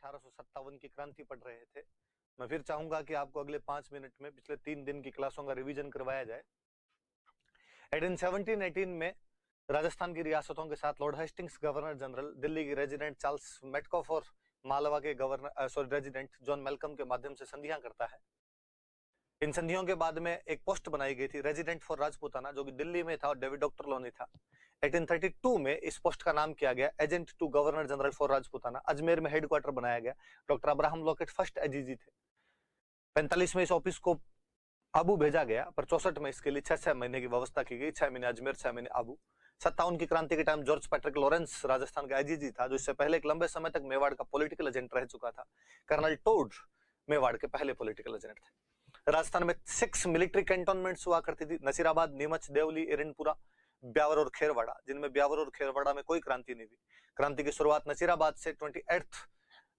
1857 की क्रांति पढ़ रहे थे। मैं फिर चाहूंगा कि आपको अगले 5 मिनट में पिछले 3 दिन की क्लासों का रिवीजन करवाया जाए। 1817-18 में राजस्थान की रियासतों के साथ Lord Hastings governor general, Delhi के रेजिडेंट चार्ल्स मेटकॉफ और मालवा के रेजिडेंट जॉन मेलकम के माध्यम से संधियां करता है। इन संधियों के बाद में एक पोस्ट बनाई गई थी रेजिडेंट फॉर राजपूताना, जो कि दिल्ली में था और डेविड डॉक्टर लोनी था। 1832 में इस पोस्ट का नाम किया गया agent to governor general for Rajputana. Ajmer में हेडक्वार्टर बनाया गया। Doctor Abraham Lockett first AGG थे। 45 में इस ऑफिस को आबू भेजा गया, पर 64 में इसके लिए 6 महीने की व्यवस्था की गई। 6 महीने अजमेर, 6 महीने आबू। 57 की क्रांति के time George Patrick Lawrence Rajasthan का आईजीजी था, जो इससे पहले एक लंबे समय तक मेवाड़ का पॉलिटिकल एजेंट रह चुका था। कर्नल टोड मेवाड़ के पहले पॉलिटिकल एजेंट थे। राजस्थान में 6 मिलिट्री कैंटोनमेंट्स हुआ करती थी, नसीराबाद, नीमच, देवली, एरनपुरा, ब्यावर और खेरवाड़ा, जिनमें ब्यावर और खेरवाड़ा में कोई क्रांति नहीं हुई। क्रांति की शुरुआत नसीराबाद से 28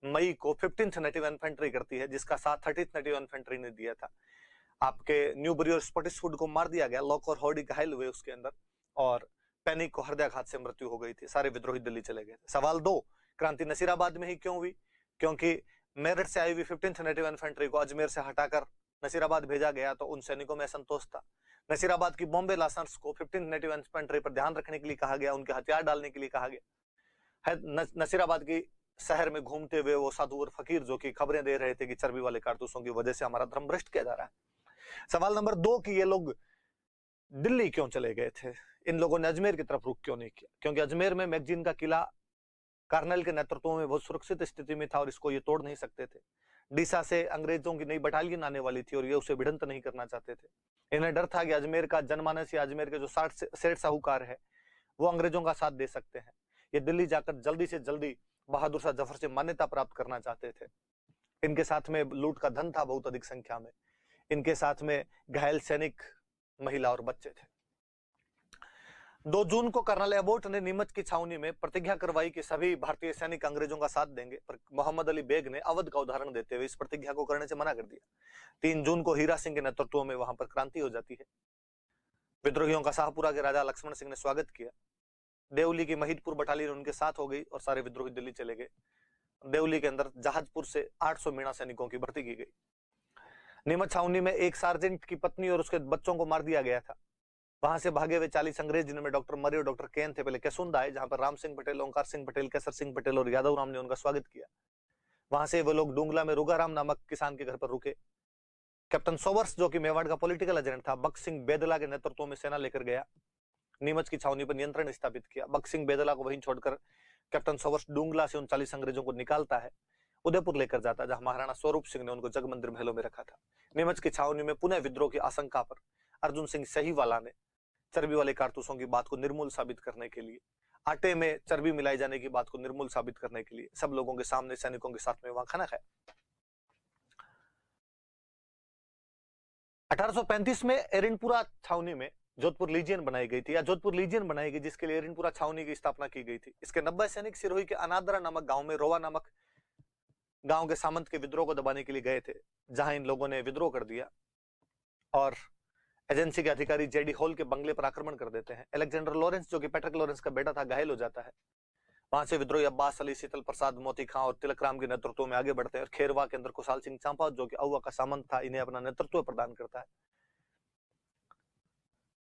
मई को 15th नेटिव इन्फेंट्री करती है, जिसका साथ 30th नेटिव इन्फेंट्री ने दिया था। आपके न्यूबरी और स्पॉटिसवुड को मार दिया गया, लॉक और हॉडी घायल हुए उसके अंदर, और पैनिक को हृदयाघात से मृत्यु हो गई थी। सारे विद्रोही दिल्ली चले गए। सवाल 2, क्रांति नसीराबाद में ही क्यों हुई? क्योंकि मेरठ से आई हुई 15th नेटिव इन्फेंट्री को अजमेर से हटाकर नसीराबाद भेजा गया, तो उन सैनिकों में असंतोष था। नसीराबाद की बॉम्बे लासर्स को 15th नेटिव इन्फेंट्री पर ध्यान रखने के लिए कहा गया, उनके हथियार डालने के लिए कहा गया। नसीराबाद की शहर में घूमते हुए वो साधु और फकीर जो कि खबरें दे रहे थे कि चर्बी वाले कारतूसों की वजह से हमारा धर्म भ्रष्ट किया जा रहा है। सवाल नंबर 2 कि ये लोग दिल्ली क्यों चले गए थे? इन लोगों ने अजमेर की तरफ रुख क्यों नहीं किया? क्योंकि अजमेर में मैगजीन का किला कार्नेल के नेतृत्व में बहुत सुरक्षित स्थिति में था और इसको ये तोड़ नहीं सकते थे। डीसा से अंग्रेजों की नई बटालियन आने वाली थी और ये उसे भिड़ंत नहीं करना चाहते थे। इन्हें डर था कि अजमेर का जनमानस या अजमेर के जो सेठ साहूकार है वो अंग्रेजों का साथ दे सकते हैं। ये दिल्ली जाकर जल्दी से जल्दी बहादुर शाह जफर से मान्यता प्राप्त करना चाहते थे। इनके साथ में लूट का धन था बहुत अधिक संख्या में। इनके साथ में घायल सैनिक, महिला और बच्चे थे। 2 जून को कर्नल एबोट ने नीमच की छावनी में प्रतिज्ञा करवाई कि सभी भारतीय सैनिक अंग्रेजों का साथ देंगे, पर मोहम्मद अली बेग ने अवध का उदाहरण देते हुए इस प्रतिज्ञा को करने से मना कर दिया। 3 जून को हीरा सिंह के नेतृत्व में वहां पर क्रांति हो जाती है। विद्रोहियों का शाहपुरा के राजा लक्ष्मण सिंह ने स्वागत किया। देवली की महिदपुर बटालियन उनके साथ हो गई और सारे विद्रोही दिल्ली चले गए। देवली के अंदर जहाजपुर से 800 मीणा सैनिकों की भर्ती की गई। नीमच छावनी में एक सार्जेंट की पत्नी और उसके बच्चों को मार दिया गया था। वहां से भागे हुए 40 अंग्रेज, जिनमें डॉक्टर मरी और डॉक्टर केन थे, पहले केसुंदा आए, जहां पर राम सिंह पटेल, ओंकार सिंह पटेल, केसर सिंह पटेल और यादव राम ने उनका स्वागत किया। वहां से वो लोग डूंगला में रुगाराम नामक किसान के घर पर रुके। कैप्टन सोवर्स, जो कि मेवाड़ का पॉलिटिकल एजेंट था, बख्श सिंह बेदला के नेतृत्व में सेना लेकर गया। नीमच की छावनी पर नियंत्रण स्थापित किया। बख्श सिंह बेदला को वहीं छोड़कर कैप्टन सोवर्स डूंगला से उन 40 अंग्रेजों को निकालता है, उदयपुर लेकर जाता है, जहां महाराणा स्वरूप सिंह ने उनको जगमंदिर महलों में रखा था। नीमच की छावनी में पुनः विद्रोह की आशंका पर अर्जुन सिंह सहीवाला ने चर्बी वाले कारतूसों की बात को निर्मूल साबित करने के लिए, आटे में चर्बी मिलाई जाने की बात को निर्मूल साबित करने के लिए सब लोगों के सामने सैनिकों के साथ में वहां खाना खाया। 1835 में एरनपुरा छावनी में जोधपुर लीजियन बनाई गई थी, या जोधपुर लीजियन बनाई गई, जिसके लिए एरनपुरा छावनी की स्थापना की गई थी। इसके 90 सैनिक सिरोही के अनादरा नामक गांव में रोवा नामक गांव के सामंत के विद्रोह को दबाने के लिए गए थे, जहां इन लोगों ने विद्रोह कर दिया और एजेंसी के अधिकारी जेडी हॉल के बंगले पर आक्रमण कर देते हैं। अलेक्जेंडर लॉरेंस, जो कि पैट्रिक लॉरेंस का बेटा था, घायल हो जाता है। वहां से विद्रोही अब्बास अली, शीतल प्रसाद, मोती खां और तिलक राम के नेतृत्व में आगे बढ़ते हैं और खेरवा के अंदर कुशाल सिंह चांपावत, जो कि अहुआ का सामंत था, इन्हें अपना नेतृत्व प्रदान करता है।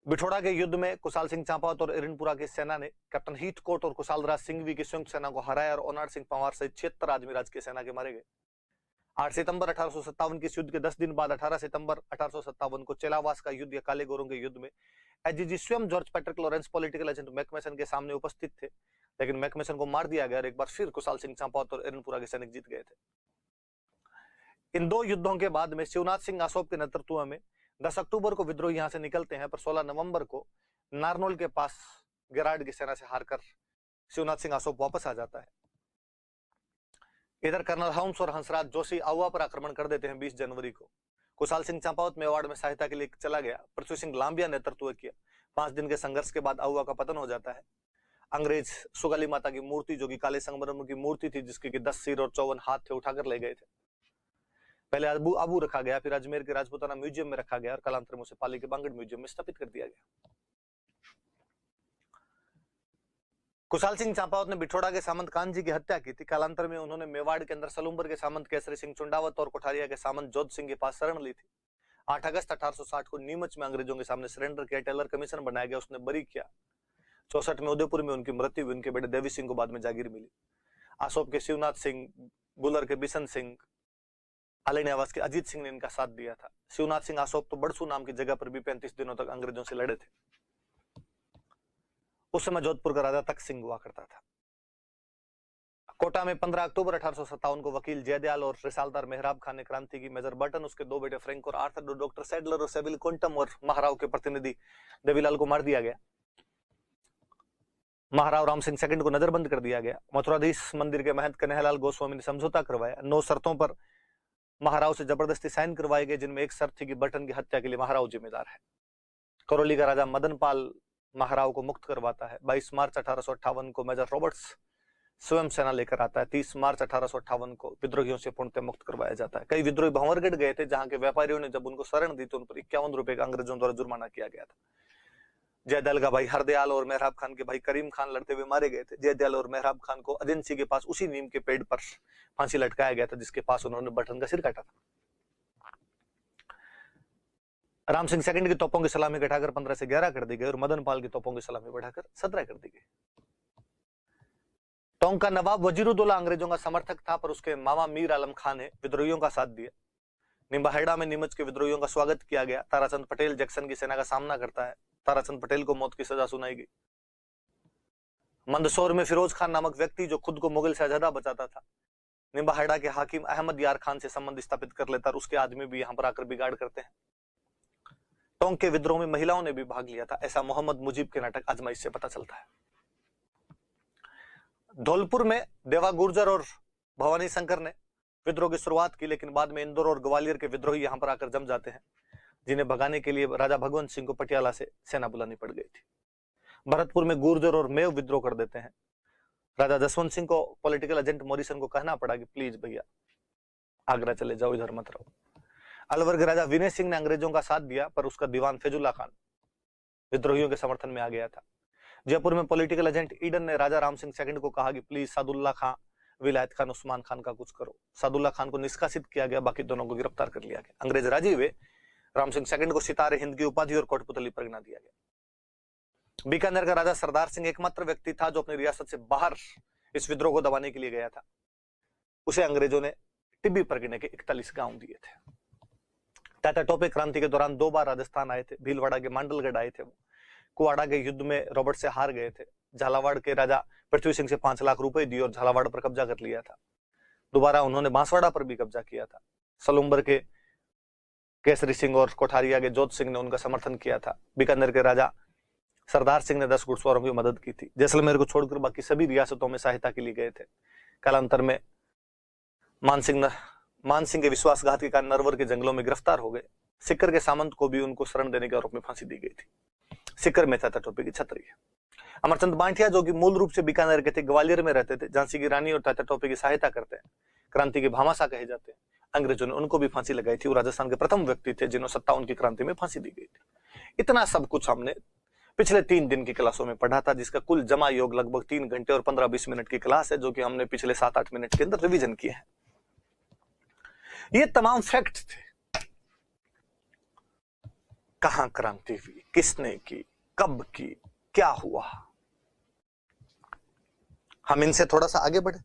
बिठोड़ा के युद्ध में कुशाल सिंह चांपावत और एरनपुरा की सेना ने कैप्टन हीथकोट और कुशाल राज सिंघवी की संयुक्त सेना को हराया और ओनार सिंह पंवार सहित 76 आदमी राज की सेना के मारे गए। 8 सितंबर 1857 के युद्ध के 10 दिन बाद 18 सितंबर 1857 को चेलावास का युद्ध या काले गोरों के युद्ध में एजीजी स्वयं George Patrick Lawrence political agent McMason के सामने उपस्थित थे, लेकिन मैकमेसन को मार दिया गया और एक बार फिर कुशाल सिंह चांपावत और एरनपुरा के सैनिक जीत गए थे। इन 2 युद्धों के बाद में शिवनाथ सिंह आसोप के नेतृत्व में 10 अक्टूबर को विद्रोही यहां से निकलते हैं, पर 16 नवंबर को नारनौल के पास गेरार्ड की सेना से हारकर शिवनाथ सिंह आसोप वापस आ जाता है। इधर कर्नल हम्स और हंसराज जोशी आहुआ पर आक्रमण कर देते हैं 20 जनवरी को। कुशाल सिंह चांपावत मेवाड़ में सहायता के लिए चला गया। पृथ्वी सिंह लांबिया नेतृत्व किया। 5 दिन के संघर्ष के बाद आहुआ का पतन हो जाता है। अंग्रेज सुगाली माता की मूर्ति, जो कि काले संगमरमर की मूर्ति थी, जिसके 10 सिर और 54 हाथ थे, उठाकर ले गए थे। पहले आबू रखा गया, फिर अजमेर के राजपूताना म्यूजियम में रखा गया और कालांतर में उसे पाली के बांगड़ म्यूजियम में स्थापित कर दिया गया। खुशाल सिंह चांपावत ने बिठोड़ा के सामंत कानजी की हत्या की थी। कालांतर में उन्होंने मेवाड़ के अंदर सलूम्बर के सामंत केसरी सिंह चुंडावत और कोठारिया के सामंत जोध सिंह के पास शरण ली थी। 8 अगस्त 1860 को नीमच में अंग्रेजों के सामने सरेंडर किया। टेलर कमीशन बनाया गया, उसने बरी किया। 64 में उदयपुर में उनकी मृत्यु हुई। उनके बेटे देवी सिंह को बाद में जागीर मिली। आसोप के शिवनाथ सिंह, बुलर के बिशन सिंह, आलनी आवास के अजीत सिंह ने इनका साथ दिया था। शिवनाथ सिंह आसोप तो बड़सू नाम की जगह पर भी 35 दिनों तक अंग्रेजों से लड़े थे। उस समय जोधपुर का राजा तख्त सिंह हुआ करता था। कोटा में 15 अक्टूबर 1857 को वकील जयदयाल और रिसालदार मेहराब खान ने क्रांति की। मेजर बर्टन, उसके 2 बेटे फ्रैंक और आर्थर, डॉक्टर सैडलर और सेविल क्विंटम और महाराव के प्रतिनिधि देवीलाल को मार दिया गया। महाराव राम सिंह सेकंड को नजरबंद कर दिया गया। मथुराधीश मंदिर के महंत कन्हैयालाल गोस्वामी ने समझौता करवाया। 9 शर्तों पर महाराव से जबरदस्ती साइन करवाए गए, जिनमें एक शर्त थी कि बर्टन की हत्या के लिए महाराव जिम्मेदार है। करौली का राजा मदनपाल महाराव को मुक्त करवाता है। 22 मार्च 1858 को मेजर रॉबर्ट्स स्वयं सेना लेकर आता है। 30 मार्च 1858 को विद्रोहियों से पूर्णतः मुक्त करवाया जाता है। कई विद्रोही भंवरगढ़ गए थे, जहां के व्यापारियों ने जब उनको शरण दी तो उन पर 51 रुपए का अंग्रेजों द्वारा जुर्माना किया गया था। जयदयाल का भाई हरदयाल और मेहराब खान के भाई करीम खान लड़ते हुए मारे गए थे। जयदयाल और मेहराब खान को एजेंसी के पास उसी नीम के पेड़ पर फांसी लटकाया गया था, जिसके पास उन्होंने बटन का सिर काटा था। राम सिंह सेकंड की तोपों की सलामी घटाकर 15 से 11 कर दी गई और मदनपाल की तोपों की सलामी बढ़ाकर 17 कर दी गई। टोंक का नवाब वजीरुद्दौला अंग्रेजों का समर्थक था, पर उसके मामा मीर आलम खान ने विद्रोहियों का साथ दिया। निम्बाहेड़ा में नीमच के विद्रोहियों का स्वागत किया गया। ताराचंद पटेल जैक्सन की सेना का सामना करता है। ताराचंद पटेल को मौत की सजा सुनाई गई। मंदसौर में फिरोज खान नामक व्यक्ति, जो खुद को मुगल शहजादा बताता था, निम्बाहेड़ा के हाकिम अहमद यार खान से संबंध स्थापित कर लेता और उसके आदमी भी यहां पर आकर बिगाड़ करते हैं। टोंक के विद्रोह में महिलाओं ने भी भाग लिया था, ऐसा मोहम्मद मुजीब के नाटक आजमाइश से पता चलता है। धौलपुर में देवा गुर्जर और भवानी शंकर ने विद्रोह की शुरुआत की, लेकिन बाद में इंदौर और ग्वालियर के विद्रोही यहां पर आकर जम जाते हैं, जिन्हें भगाने के लिए राजा भगवंत सिंह को पटियाला से सेना बुलानी पड़ गई थी। भरतपुर में गुर्जर और मेव विद्रोह कर देते हैं। राजा जसवंत सिंह को पॉलिटिकल एजेंट मॉरिसन को कहना पड़ा कि प्लीज भैया आगरा चले जाओ, इधर मत रहो। अलवर के राजा विनय सिंह ने अंग्रेजों का साथ दिया, पर उसका दीवान फैजुल्ला खान विद्रोहियों के समर्थन में आ गया था। जयपुर में पॉलिटिकल एजेंट ईडन ने राजा राम सिंह सेकंड को कहा कि प्लीज सादुल्ला खान, विलायत खान, उस्मान खान का कुछ करो। सादुल्ला खान को निष्कासित किया गया, बाकी दोनों को गिरफ्तार कर लिया गया। अंग्रेज राजी हुए। राम सिंह सेकंड को सितारे हिंद की उपाधि और कोटपुतली परगना दिया गया। बीकानेर का राजा सरदार सिंह एकमात्र व्यक्ति था जो अपनी रियासत से बाहर इस विद्रोह को दबाने के लिए गया था। उसे अंग्रेजों ने टिब्बी परगने के 41 गांव दिए थे। तात्या टोपे क्रांति के दौरान 2 बार राजस्थान आए थे। भीलवाड़ा के मांडलगढ़ आए थे। वो कुवाड़ा के युद्ध में रॉबर्ट से हार गए थे। झालावाड़ के राजा पृथ्वी सिंह से 5 लाख रुपए दिए और झालावाड़ पर कब्जा कर लिया था। दोबारा उन्होंने बांसवाड़ा पर भी कब्जा किया था। सलूम्बर के केसरी सिंह और कोठारिया के जोध सिंह ने उनका समर्थन किया था। बीकानेर के राजा सरदार सिंह ने 10 घुड़सवारों की मदद की थी। जैसलमेर को छोड़कर बाकी सभी रियासतों में सहायता के लिए गए थे। कालांतर में मानसिंह के विश्वासघात के कारण नरवर के जंगलों में गिरफ्तार हो गए। सिक्कर के सामंत को भी उनको शरण देने के आरोप में फांसी दी गई थी। सिक्कर में तात्या टोपे की छतरी है। अमरचंद बांटिया, जो कि मूल रूप से बीकानेर के थे, ग्वालियर में रहते थे। झांसी की रानी और तात्या टोपे की सहायता करते हैं। क्रांति के भामाशाह कहे जाते हैं। अंग्रेजों ने उनको भी फांसी लगाई थी। वो राजस्थान के प्रथम व्यक्ति थे जिन्हें 57 की क्रांति में फांसी दी गई थी। इतना सब कुछ हमने पिछले 3 दिन की क्लासों में पढ़ा था, जिसका कुल जमा योग लगभग 3 घंटे और 15-20 मिनट की क्लास है, जो कि हमने पिछले 7-8 मिनट के अंदर रिवीजन किए हैं। ये तमाम फैक्ट थे। कहां क्रांति हुई, किसने की, कब की, क्या हुआ, हम इनसे थोड़ा सा आगे बढ़े।